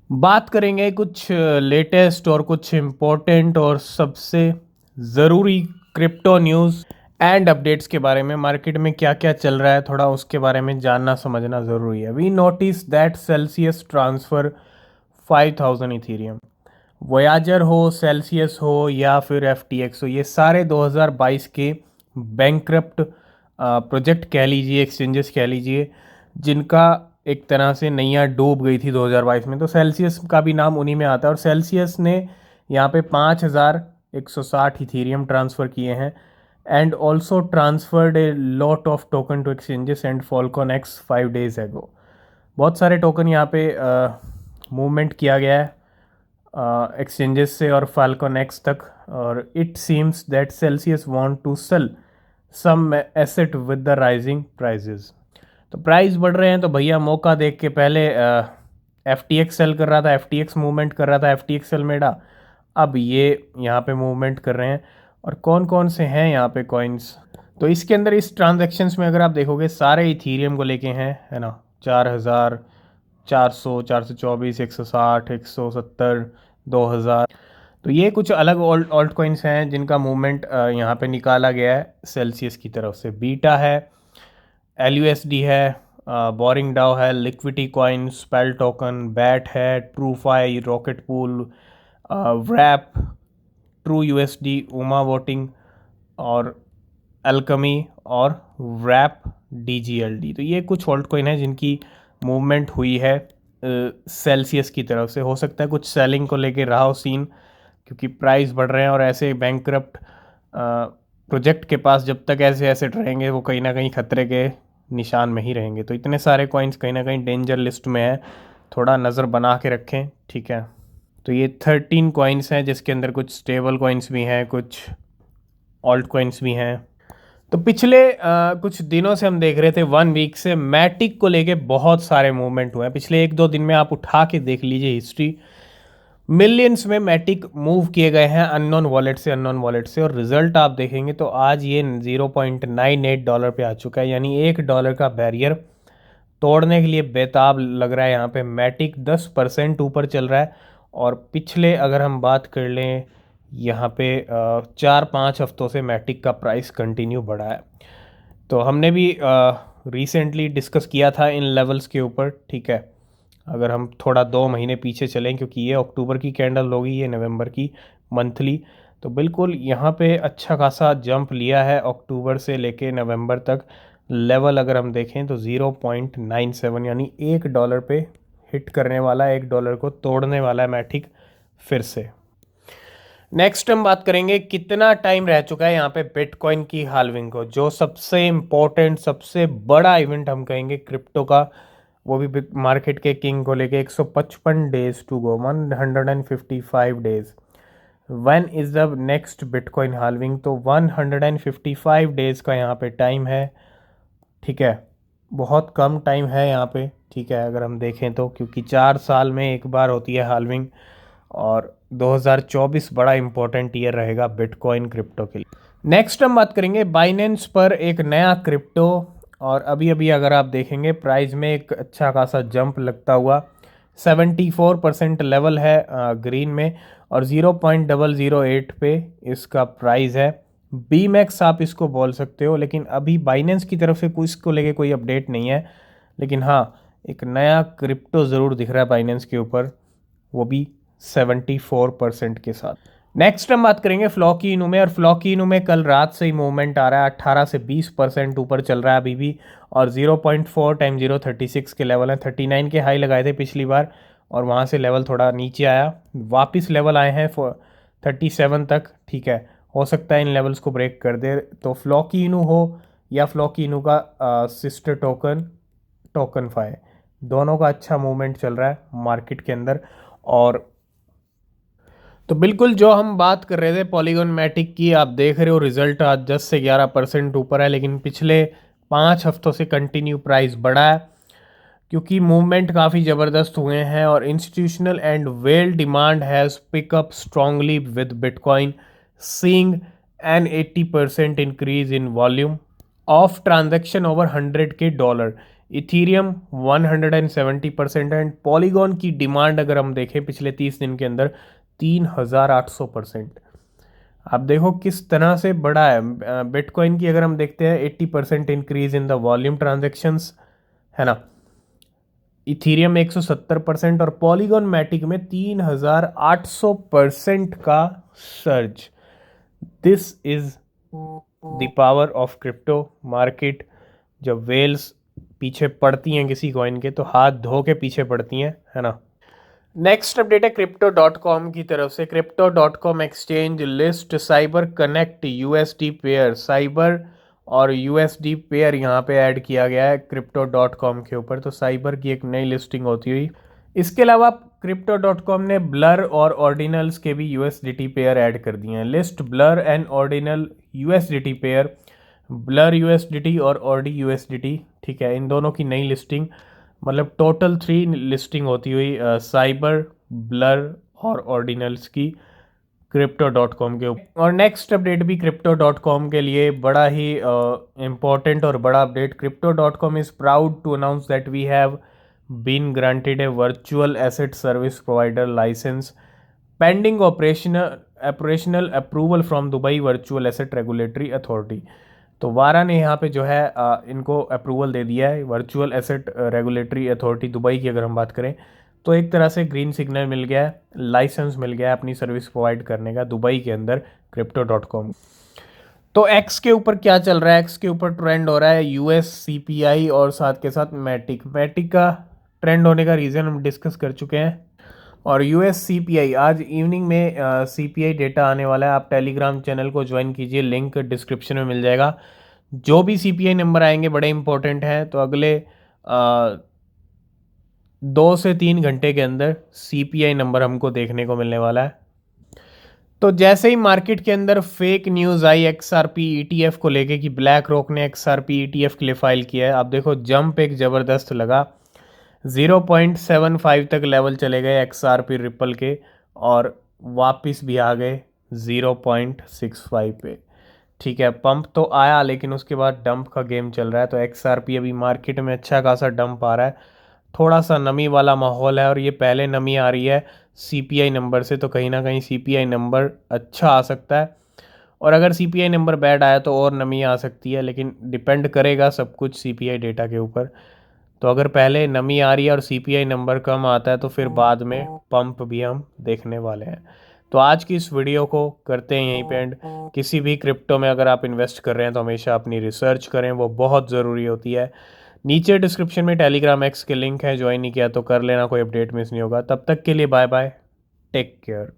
बात करेंगे कुछ लेटेस्ट और कुछ इम्पोर्टेंट और सबसे ज़रूरी क्रिप्टो न्यूज़ एंड अपडेट्स के बारे में। मार्केट में क्या क्या चल रहा है थोड़ा उसके बारे में जानना समझना ज़रूरी है। We notice that Celsius transfer 5000 Ethereum. Voyager हो, सेल्सियस हो या फिर FTX हो, ये सारे 2022 के बैंकरप्ट प्रोजेक्ट कह लीजिए, एक्सचेंजेस कह लीजिए, जिनका एक तरह से नैया डूब गई थी 2022 में। तो सेल्सियस का भी नाम उन्हीं में आता है और सेल्सियस ने यहाँ पे 5160 इथीरियम ट्रांसफ़र किए हैं and also transferred a lot of token to exchanges and Falcon X 5 days ago। बहुत सारे टोकन यहाँ पे मूवमेंट किया गया है एक्सचेंजेस से और फाल्कन एक्स तक। और it seems that Celsius want to sell some asset with the rising prices. तो प्राइस बढ़ रहे हैं तो भैया मौका देख के पहले FTX सेल कर रहा था, FTX मूवमेंट कर रहा था, FTX सेल मेडा, अब ये यहाँ पे मूवमेंट कर रहे हैं। और कौन कौन से हैं यहाँ पे कॉइन्स, तो इसके अंदर इस ट्रांजैक्शंस में अगर आप देखोगे सारे इथीरियम को लेके हैं, है ना। 4400, 424, 160, 170, 2000। तो ये कुछ अलग ऑल्ट कॉइन्स हैं जिनका मूवमेंट यहाँ पे निकाला गया है सेल्सियस की तरफ से। बीटा है, LUSD है, बोरिंग डाउ है, liquidity coin, spell token, BAT है, TrueFi, rocket pool, wrap, true USD, UMA voting और अल्कमी और व्रैप DGLD। तो ये कुछ ऑल्ट कॉइन है जिनकी मूवमेंट हुई है सेल्सियस की तरफ से। हो सकता है कुछ सेलिंग को लेके रहा हो सीन, क्योंकि प्राइस बढ़ रहे हैं और ऐसे बैंकरप्ट प्रोजेक्ट के पास जब तक ऐसे एसेट रहेंगे वो कहीं ना कहीं खतरे के निशान में ही रहेंगे। तो इतने सारे कॉइन्स कहीं ना कहीं डेंजर लिस्ट में है, थोड़ा नज़र बना के रखें, ठीक है। तो ये 13 कॉइन्स हैं जिसके अंदर कुछ स्टेबल कॉइन्स भी हैं, कुछ ऑल्ट कॉइन्स भी हैं। तो पिछले कुछ दिनों से हम देख रहे थे, 1 वीक से मैटिक को लेके बहुत सारे मूवमेंट हुए हैं। पिछले 1-2 दिन में आप उठा के देख लीजिए हिस्ट्री, मिलियंस में मैटिक मूव किए गए हैं अननोन वॉलेट से। और रिजल्ट आप देखेंगे तो आज ये $0.98 पे आ चुका है, यानी $1 का बैरियर तोड़ने के लिए बेताब लग रहा है। यहाँ पे मैटिक 10% ऊपर चल रहा है। और पिछले अगर हम बात कर लें यहाँ पे 4-5 हफ्तों से मैटिक का प्राइस कंटिन्यू बढ़ा है। तो हमने भी रिसेंटली डिस्कस किया था इन लेवल्स के ऊपर, ठीक है। अगर हम थोड़ा 2 महीने पीछे चलें, क्योंकि ये अक्टूबर की कैंडल होगी, ये नवंबर की मंथली, तो बिल्कुल यहाँ पे अच्छा खासा जंप लिया है अक्टूबर से लेके नवंबर तक। लेवल अगर हम देखें तो 0.97 यानी $1 पे हिट करने वाला है, $1 को तोड़ने वाला है मैटिक फिर से। नेक्स्ट हम बात करेंगे कितना टाइम रह चुका है यहाँ पे बिटकॉइन की हाल्विंग को, जो सबसे इम्पोर्टेंट सबसे बड़ा इवेंट हम कहेंगे क्रिप्टो का, वो भी मार्केट के किंग को लेके। 155 days to go, 155 days. When is the next bitcoin halving, तो 155 डेज का यहाँ पे टाइम है, ठीक है। बहुत कम टाइम है यहाँ पे, ठीक है, अगर हम देखें तो, क्योंकि 4 साल में एक बार होती है हाल्विंग। और 2024 बड़ा इंपॉर्टेंट ईयर रहेगा बिटकॉइन क्रिप्टो के लिए। नेक्स्ट हम बात करेंगे बाइनेंस पर एक नया क्रिप्टो, और अभी अभी अगर आप देखेंगे प्राइस में एक अच्छा खासा जंप लगता हुआ 74% लेवल है ग्रीन में, और 0.008 पे इसका प्राइस है। BMAX आप इसको बोल सकते हो, लेकिन अभी बाइनेंस की तरफ से कोई इसको लेके कोई अपडेट नहीं है। लेकिन हाँ, एक नया क्रिप्टो ज़रूर दिख रहा है बाइनेंस के ऊपर, वो भी 74% के साथ। नेक्स्ट हम बात करेंगे फ्लॉकी इनू में, और फ्लॉकी इनू में कल रात से ही मूवमेंट आ रहा है, 18 से 20% ऊपर चल रहा है अभी भी। और 0.4 टाइम 036 के लेवल हैं। 39 के हाई लगाए थे पिछली बार और वहाँ से लेवल थोड़ा नीचे आया, वापस लेवल आए हैं 37 तक, ठीक है। हो सकता है इन लेवल्स को ब्रेक कर दे। तो फ्लॉकी इनू हो या फ्लॉकी इनू का सिस्टर टोकन टोकन फाई, दोनों का अच्छा मूवमेंट चल रहा है मार्केट के अंदर। और तो बिल्कुल जो हम बात कर रहे थे पॉलीगॉन मैटिक की, आप देख रहे हो रिजल्ट आज 10 से 11% ऊपर है, लेकिन पिछले 5 हफ्तों से कंटिन्यू प्राइस बढ़ा है, क्योंकि मूवमेंट काफ़ी ज़बरदस्त हुए हैं। और institutional and well demand has pick up strongly with bitcoin seeing an 80% increase in volume of transaction over $100K। Ethereum 170% and Polygon की डिमांड अगर हम देखें पिछले 30 दिन के अंदर 3800%। आप देखो किस तरह से बढ़ा है। बिटकॉइन की अगर हम देखते हैं 80% increase in the volume transactions, है ना। इथीरियम 170% और पॉलीगॉन मैटिक में 3800% का surge. This is the power of crypto market. जब वेल्स पीछे पड़ती हैं किसी कॉइन के तो हाथ धो के पीछे पड़ती हैं, है ना। नेक्स्ट अपडेट है crypto.com की तरफ से। crypto.com exchange list cyber connect USD pair. Cyber और यूएसडी पेयर यहाँ पे ऐड किया गया है crypto.com के ऊपर, तो साइबर की एक नई लिस्टिंग होती हुई। इसके अलावा crypto.com ने ब्लर और ऑर्डिनल्स के भी यूएसडीटी पेयर ऐड कर दिए हैं। List blur and ordinal USDT pair. Blur USDT और ऑर्डी यूएसडीटी, ठीक है, इन दोनों की नई लिस्टिंग, मतलब टोटल 3 लिस्टिंग होती हुई साइबर, ब्लर और ऑर्डिनल्स की crypto.com के ऊपर। और नेक्स्ट अपडेट भी crypto.com के लिए बड़ा ही इम्पोर्टेंट और बड़ा update. crypto.com is proud to announce that we have been granted a virtual asset service provider licence pending operational approval from Dubai virtual asset regulatory authority. तो वारा ने यहाँ पे जो है इनको अप्रूवल दे दिया है। Virtual asset regulatory authority Dubai की अगर हम बात करें तो एक तरह से ग्रीन सिग्नल मिल गया है, लाइसेंस मिल गया है अपनी सर्विस प्रोवाइड करने का दुबई के अंदर crypto.com। तो एक्स के ऊपर क्या चल रहा है? एक्स के ऊपर ट्रेंड हो रहा है यूएस सीपीआई और साथ के साथ मैटिक। मैटिक का ट्रेंड होने का रीज़न हम डिस्कस कर चुके हैं। और यूएस सीपीआई आज इवनिंग में सीपीआई डेटा आने वाला है। आप टेलीग्राम चैनल को ज्वाइन कीजिए, लिंक डिस्क्रिप्शन में मिल जाएगा। जो भी सीपीआई नंबर आएंगे बड़े इंपॉर्टेंट हैं, तो अगले 2 से 3 घंटे के अंदर सीपीआई नंबर हमको देखने को मिलने वाला है। तो जैसे ही मार्केट के अंदर फेक न्यूज़ आई एक्सआरपी ईटीएफ को लेके कि ब्लैक रॉक ने एक्सआरपी ईटीएफ के लिए फाइल किया है, आप देखो जंप एक ज़बरदस्त लगा। 0.75 तक लेवल चले गए एक्सआरपी रिपल के और वापस भी आ गए 0.65 पे। ठीक है, पंप तो आया लेकिन उसके बाद डंप का गेम चल रहा है। तो एक्सआरपी अभी मार्केट में अच्छा खासा डंप आ रहा है, थोड़ा सा नमी वाला माहौल है और ये पहले नमी आ रही है सीपीआई नंबर से, तो कहीं ना कहीं सीपीआई नंबर अच्छा आ सकता है। और अगर सीपीआई नंबर बैड आया तो और नमी आ सकती है, लेकिन डिपेंड करेगा सब कुछ सीपीआई डेटा के ऊपर। तो अगर पहले नमी आ रही है और सीपीआई नंबर कम आता है तो फिर बाद में पंप भी हम देखने वाले हैं। तो आज की इस वीडियो को करते हैं यहीं पे एंड। किसी भी क्रिप्टो में अगर आप इन्वेस्ट कर रहे हैं तो हमेशा अपनी रिसर्च करें, वो बहुत ज़रूरी होती है। नीचे डिस्क्रिप्शन में टेलीग्राम एक्स के लिंक है, ज्वाइन नहीं किया तो कर लेना, कोई अपडेट मिस नहीं होगा। तब तक के लिए बाय बाय, टेक केयर।